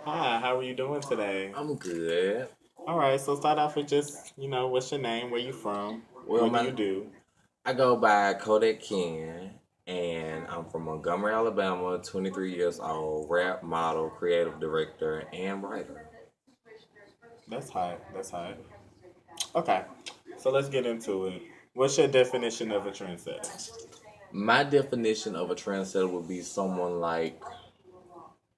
Hi, how are you doing today? I'm good. All right, so start off with just, what's your name, where you from, Well, what do you my do? I go by Kodak Ken, and I'm from Montgomery, Alabama. 23 years old. Rap model, creative director, and writer. That's hot. That's hot. Okay, so let's get into it. What's your definition of a trendsetter? My definition of a trendsetter would be someone like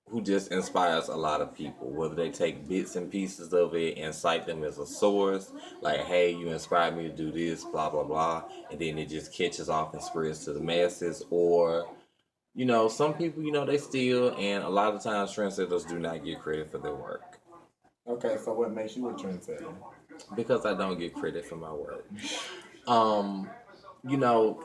who just inspires a lot of people, whether they take bits and pieces of it and cite them as a source, like, hey, you inspired me to do this, blah, blah, blah, and then it just catches off and spreads to the masses, or some people, they steal, and a lot of times trendsetters do not get credit for their work Okay, so what makes you a trendsetter? because I don't get credit for my work. Um, you know,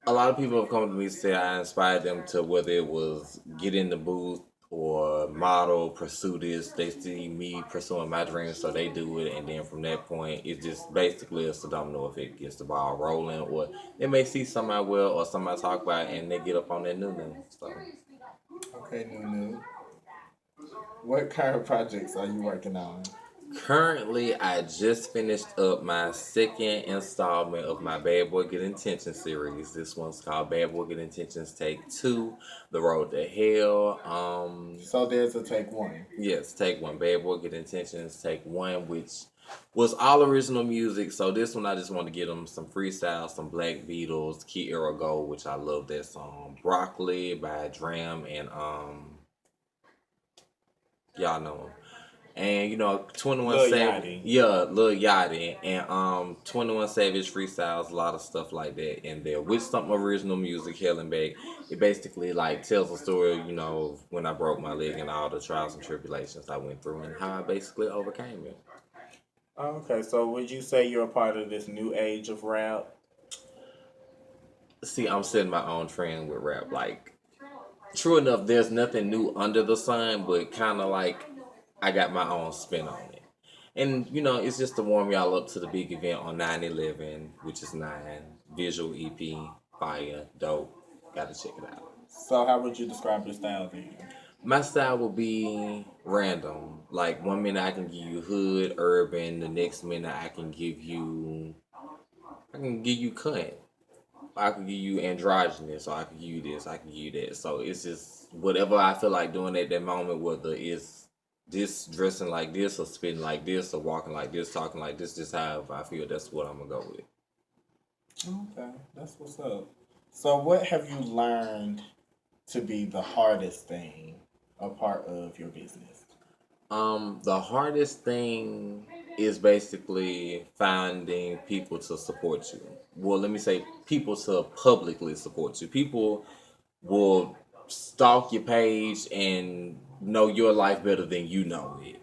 a lot of people have come to me and said I inspired them to whether it was get in the booth or model, pursue this. They see me pursuing my dreams, so they do it, and then from that point, it's just basically a domino if it gets the ball rolling, or they may see somebody well or somebody talk about it, and they get up on that new. So. Okay, Nunu. What kind of projects are you working on? Currently, I just finished up my second installment of my Bad Boy Good Intentions series. This one's called Bad Boy Good Intentions Take Two, The Road to Hell. So there's a take one. Yes, Take One, Bad Boy Good Intentions Take One, which was all original music. So this one, I just want to give them some freestyle, some Black Beatles, Key Era Gold, which I love that song. Broccoli by Dram and y'all know him. And 21 Lil Savage, Yachty. yeah, Lil Yachty, and 21 Savage freestyles, a lot of stuff like that in there with some original music. Helen Back, it basically like tells a story, when I broke my leg and all the trials and tribulations I went through and how I basically overcame it. Okay, so would you say you're a part of this new age of rap? See, I'm setting my own trend with rap. Like, true enough, there's nothing new under the sun, but kind of like I got my own spin on it. And it's just to warm y'all up to the big event on 9/11, which is 9 visual EP, fire, dope. Gotta check it out. So how would you describe your style then? My style will be random. Like 1 minute I can give you hood, urban. The next minute I can give you cut. I can give you androgynous, or I can give you this, I can give you that. So it's just whatever I feel like doing at that moment, whether it's this dressing like this, or spitting like this, or walking like this, talking like this, just how I feel. That's what I'm gonna go with. Okay, that's what's up. So what have you learned to be the hardest thing a part of your business? The hardest thing is basically finding people to support you. Well, let me say people to publicly support you. People will stalk your page and know your life better than you know it.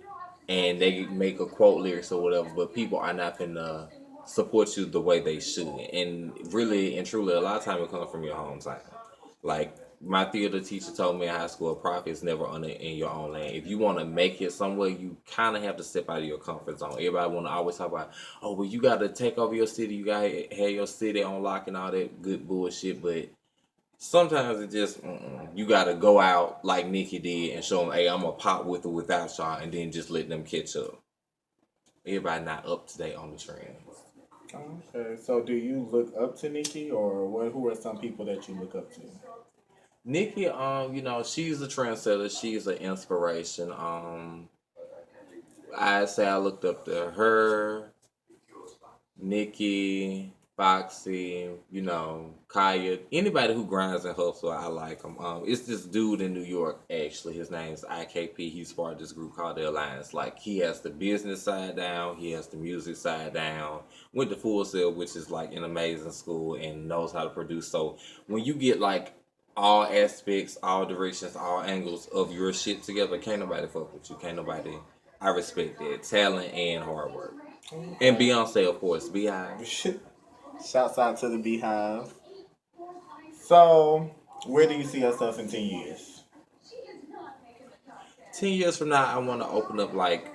And they make a quote lyrics or whatever, but people are not gonna support you the way they should. And really and truly, a lot of time it comes from your hometown. Like my theater teacher told me in high school, profit is never in your own lane. If you want to make it somewhere, you kind of have to step out of your comfort zone. Everybody want to always talk about, oh, well, you got to take over your city, you got to have your city on lock and all that good bullshit. But sometimes it just you got to go out like Nikki did and show them, hey, I'm gonna pop with or without y'all, and then just let them catch up. Everybody not up to date on the trends. Okay, so do you look up to Nikki, or what? Who are some people that you look up to? Nikki, she's a trendsetter. She's an inspiration. I say I looked up to her, Nikki, Foxy, Kaya, anybody who grinds and hustles, I like him. It's this dude in New York, actually. His name's IKP. He's part of this group called The Alliance. Like, he has the business side down, he has the music side down, went to Full Sail, which is like an amazing school, and knows how to produce. So, when you get like all aspects, all directions, all angles of your shit together, can't nobody fuck with you. Can't nobody. I respect that. Talent and hard work. And Okay. Beyonce, of course. Beehive. Shouts out to the Beehive. So, where do you see yourself in 10 years? 10 years from now, I want to open up like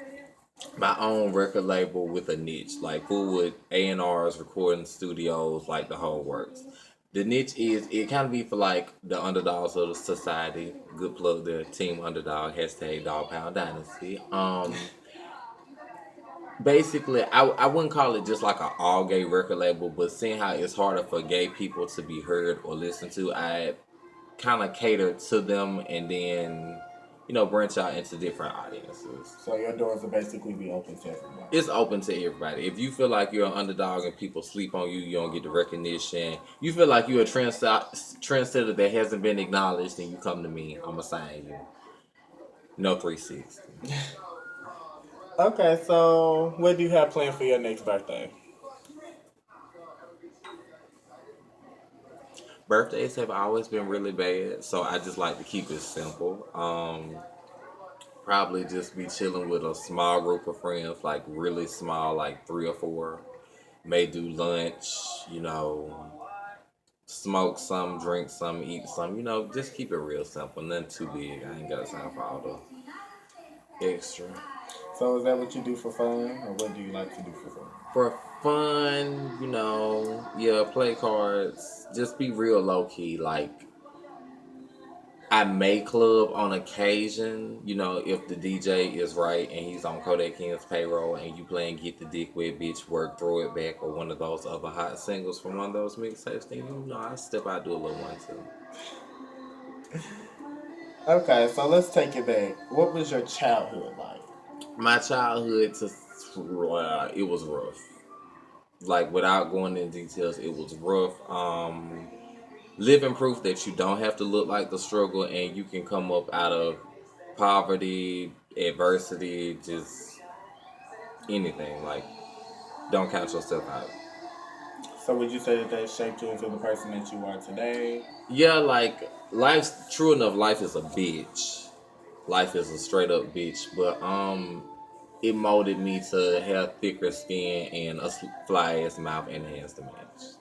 my own record label with a niche, like full with A&Rs, recording studios, like the whole works. The niche is it kind of be for like the underdogs of the society. Good plug the team underdog hashtag Dog Pound Dynasty. Basically, I wouldn't call it just like an all gay record label, but seeing how it's harder for gay people to be heard or listened to, I kind of cater to them and then branch out into different audiences. So your doors will basically be open to everyone. It's open to everybody. If you feel like you're an underdog and people sleep on you, you don't get the recognition. You feel like you're a trendsetter that hasn't been acknowledged, and you come to me, I'ma sign you. No 360. Okay, so what do you have planned for your next birthday? Birthdays have always been really bad, so I just like to keep it simple. Probably just be chilling with a small group of friends, like really small, like 3 or 4. May do lunch, smoke some, drink some, eat some, just keep it real simple. Nothing too big. I ain't got time for all the extra. So is that what you do for fun, or what do you like to do for fun? For fun, yeah, play cards. Just be real low key. Like, I may club on occasion, if the DJ is right and he's on Kodak Ken's payroll and you playing Get the Dick Wet Bitch, Work, Throw It Back, or one of those other hot singles from one of those mixtapes, then I step out, do a little one too. Okay, so let's take it back. What was your childhood like? My childhood, it was rough. Like, without going into details, it was rough. Living proof that you don't have to look like the struggle and you can come up out of poverty, adversity, just anything. Like, don't count yourself out. So would you say that shaped you into the person that you are today? Yeah, like, true enough, life is a bitch. Life is a straight up bitch. But, it molded me to have thicker skin and a fly ass mouth and hands to match.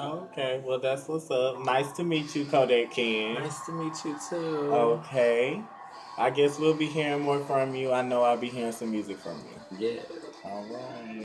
Okay, well that's what's up. Nice to meet you, Kodak Ken. Nice to meet you too. Okay. I guess we'll be hearing more from you. I know I'll be hearing some music from you. Yeah. All right.